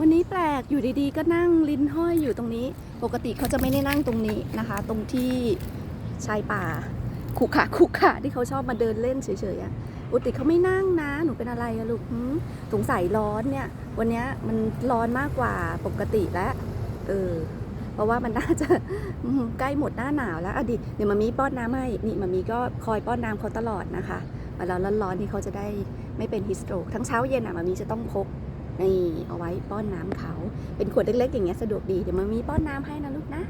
วันนี้แปลกอยู่ดีๆก็นั่งลิ้นห้อยอยู่ตรงนี้ปกติเขาจะไม่ได้นั่งตรงนี้นะคะตรงที่ชายป่าขุขะที่เขาชอบมาเดินเล่นเฉยๆอะปกติเขาไม่นั่งนะหนูเป็นอะไรอะลูกสงสัยร้อนเนี่ยวันนี้มันร้อนมากกว่าปกติแล้วเพราะว่ามันน่าจะใกล้หมดหน้าหนาวแล้วดิเดี๋ยวมามีป้อนน้ำให้นี่มามีก็คอยป้อนน้ำเขาตลอดนะคะเวลาร้อนๆที่เขาจะได้ไม่เป็นฮิสโตรกทั้งเช้าเย็นอะมามีจะต้องพกนี่เอาไว้ป้อนน้ำเขาเป็นขวดเล็กๆอย่างเงี้ยสะดวกดีเดี๋ยวมามีป้อนน้ำให้นะลูกนะ